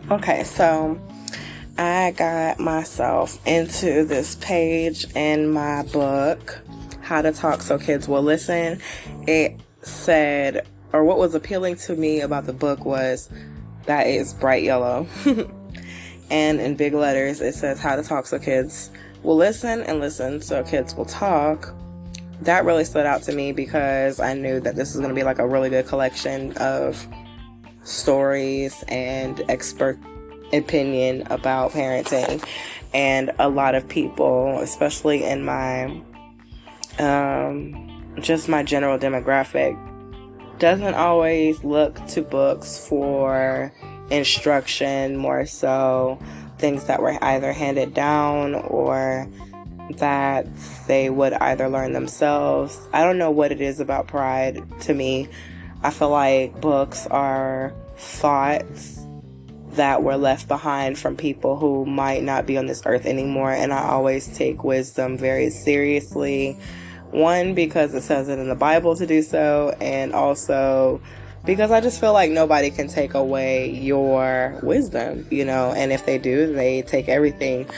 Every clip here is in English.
Okay, so I got myself into this page in my book, How to Talk So Kids Will Listen. It said, or what was appealing to me about the book was that it's bright yellow. And in big letters, it says How to Talk So Kids Will Listen and Listen So Kids Will Talk. That really stood out to me because I knew that this was going to be like a really good collection of stories and expert opinion about parenting. And a lot of people, especially in my just my general demographic, doesn't always look to books for instruction, more so things that were either handed down or that they would either learn themselves. I don't know what it is about Pride. To me, I feel like books are thoughts that were left behind from people who might not be on this earth anymore, and I always take wisdom very seriously. One, because it says it in the Bible to do so, and also because I just feel like nobody can take away your wisdom, and if they do, they take everything.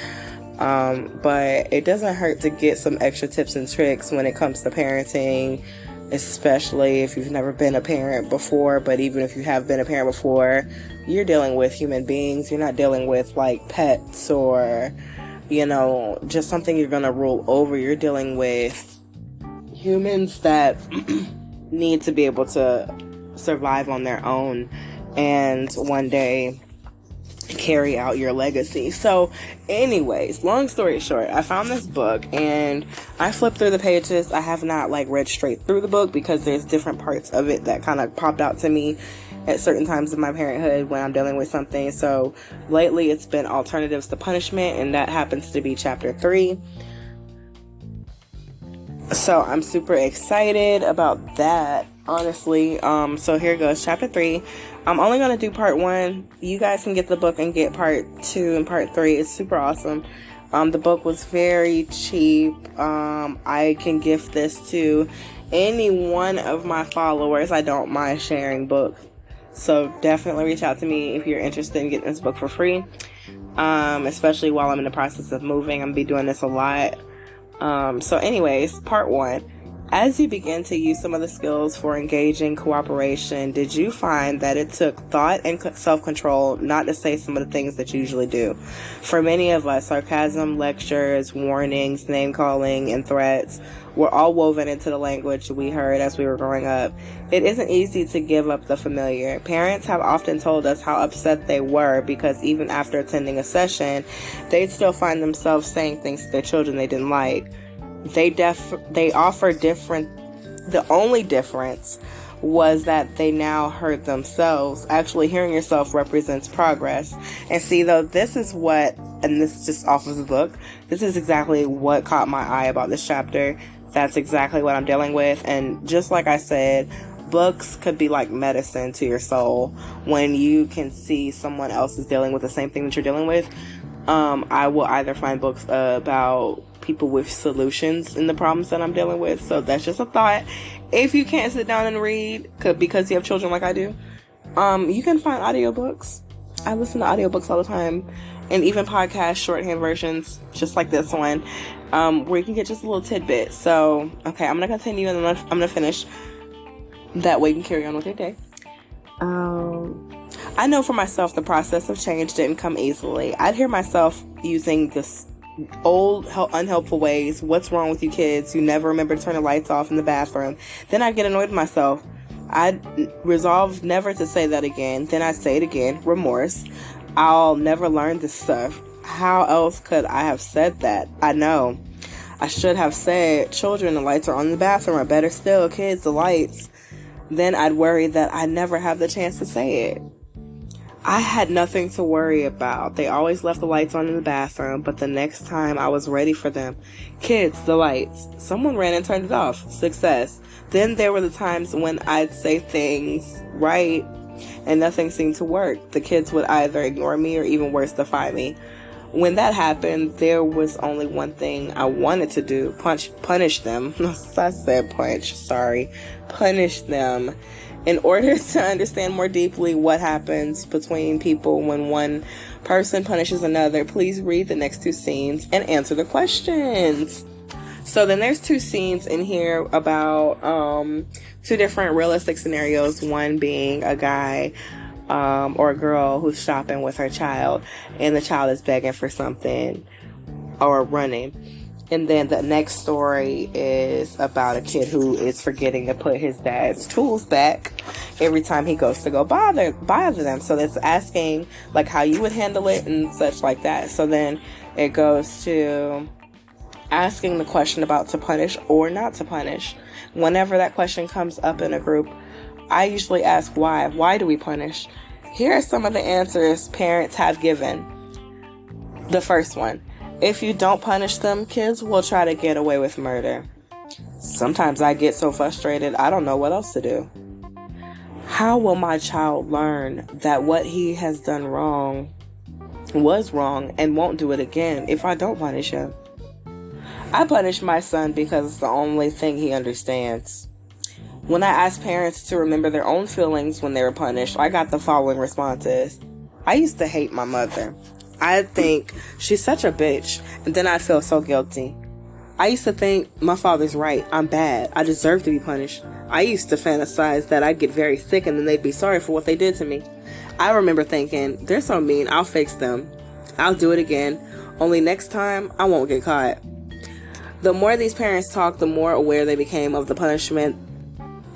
But it doesn't hurt to get some extra tips and tricks when it comes to parenting, especially if you've never been a parent before. But even if you have been a parent before, you're dealing with human beings. You're not dealing with like pets or, just something you're going to rule over. You're dealing with humans that need to be able to survive on their own and one day carry out your legacy. So anyways, long story short, I found this book and I flipped through the pages. I have not read straight through the book because there's different parts of it that kind of popped out to me at certain times in my parenthood when I'm dealing with something. So lately it's been Alternatives to Punishment, and that happens to be chapter 3. So I'm super excited about that, honestly. So here goes, chapter 3. I'm only going to do part 1. You guys can get the book and get part 2 and part 3. It's super awesome. The book was very cheap. I can gift this to any one of my followers. I don't mind sharing books. So definitely reach out to me if you're interested in getting this book for free. Especially while I'm in the process of moving. I'm going to be doing this a lot. So anyways, part 1. As you begin to use some of the skills for engaging cooperation, did you find that it took thought and self-control not to say some of the things that you usually do? For many of us, sarcasm, lectures, warnings, name-calling, and threats were all woven into the language we heard as we were growing up. It isn't easy to give up the familiar. Parents have often told us how upset they were because even after attending a session, they'd still find themselves saying things to their children they didn't like. They offer different. The only difference was that they now heard themselves. Actually, hearing yourself represents progress. And see, though, this is what, and this is just off of the book, this is exactly what caught my eye about this chapter. That's exactly what I'm dealing with. And just like I said, books could be like medicine to your soul. When you can see someone else is dealing with the same thing that you're dealing with, I will either find books about people with solutions in the problems that I'm dealing with. So that's just a thought. If you can't sit down and read because you have children like I do, you can find audiobooks. I listen to audiobooks all the time, and even podcast shorthand versions just like this one, where you can get just a little tidbit. So okay, I'm gonna continue and I'm gonna finish. That way you can carry on with your day. I know for myself the process of change didn't come easily. I'd hear myself using this old unhelpful ways. What's wrong with you kids? You never remember to turn the lights off in the bathroom. Then I'd get annoyed with myself. I'd resolve never to say that again. Then I'd say it again. Remorse. I'll never learn this stuff. How else could I have said that? I know. I should have said, children, the lights are on in the bathroom, or better still, kids, the lights. Then I'd worry that I'd never have the chance to say it. I had nothing to worry about. They always left the lights on in the bathroom, but the next time I was ready for them. Kids, the lights. Someone ran and turned it off. Success. Then there were the times when I'd say things right and nothing seemed to work. The kids would either ignore me or even worse, defy me. When that happened, there was only one thing I wanted to do. Punish them. I said punch, sorry. Punish them. In order to understand more deeply what happens between people when one person punishes another, please read the next 2 scenes and answer the questions. So then there's 2 scenes in here about 2 different realistic scenarios. One being a guy or a girl who's shopping with her child, and the child is begging for something or running. And then the next story is about a kid who is forgetting to put his dad's tools back every time he goes to go bother them. So that's asking like how you would handle it and such like that. So then it goes to asking the question about to punish or not to punish. Whenever that question comes up in a group, I usually ask why. Why do we punish? Here are some of the answers parents have given. The first one: if you don't punish them, kids will try to get away with murder. Sometimes I get so frustrated, I don't know what else to do. How will my child learn that what he has done wrong was wrong and won't do it again if I don't punish him? I punish my son because it's the only thing he understands. When I asked parents to remember their own feelings when they were punished, I got the following responses. I used to hate my mother. I think she's such a bitch, and then I feel so guilty. I used to think my father's right. I'm bad. I deserve to be punished. I used to fantasize that I'd get very sick and then they'd be sorry for what they did to me. I remember thinking, they're so mean, I'll fix them. I'll do it again. Only next time, I won't get caught. The more these parents talked, the more aware they became of the punishment,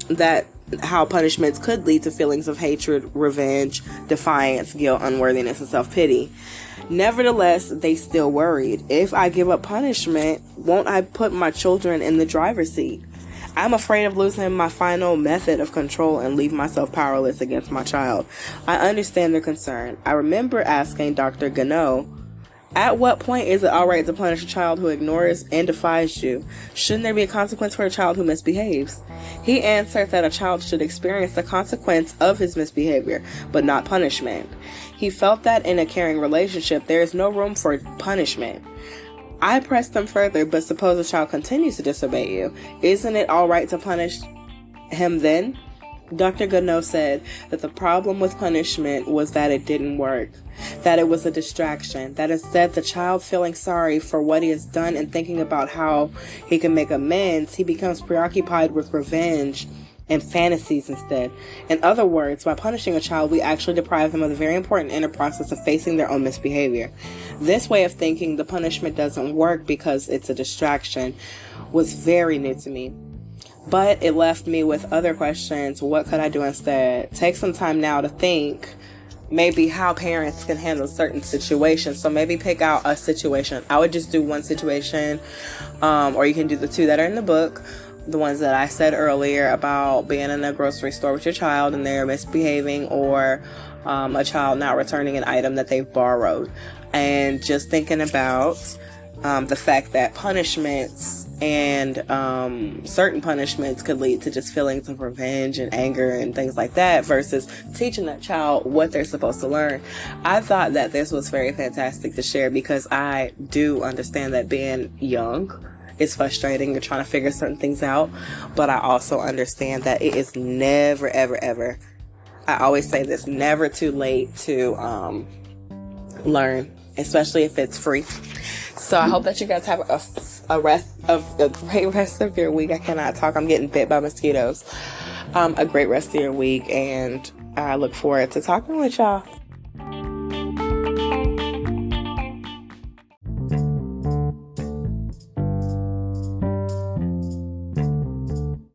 that how punishments could lead to feelings of hatred, revenge, defiance, guilt, unworthiness, and self-pity. Nevertheless, they still worried. If I give up punishment, won't I put my children in the driver's seat? I'm afraid of losing my final method of control and leave myself powerless against my child. I understand their concern. I remember asking Dr. Gano, at what point is it alright to punish a child who ignores and defies you? Shouldn't there be a consequence for a child who misbehaves? He answered that a child should experience the consequence of his misbehavior, but not punishment. He felt that in a caring relationship, there is no room for punishment. I pressed him further, but suppose a child continues to disobey you. Isn't it alright to punish him then? Dr. Gano said that the problem with punishment was that it didn't work, that it was a distraction, that instead the child feeling sorry for what he has done and thinking about how he can make amends, he becomes preoccupied with revenge and fantasies instead. In other words, by punishing a child, we actually deprive them of the very important inner process of facing their own misbehavior. This way of thinking the punishment doesn't work because it's a distraction was very new to me. But it left me with other questions. What could I do instead? Take some time now to think maybe how parents can handle certain situations. So maybe pick out a situation. I would just do one situation, or you can do the 2 that are in the book. The ones that I said earlier about being in a grocery store with your child and they're misbehaving, or a child not returning an item that they've borrowed. And just thinking about the fact that punishments and certain punishments could lead to just feelings of revenge and anger and things like that, versus teaching that child what they're supposed to learn. I thought that this was very fantastic to share because I do understand that being young is frustrating. You're trying to figure certain things out, but I also understand that it is never, ever, ever, I always say this, never too late to learn, especially if it's free. So I hope that you guys have a great rest of your week. I cannot talk. I'm getting bit by mosquitoes. A great rest of your week, and I look forward to talking with y'all.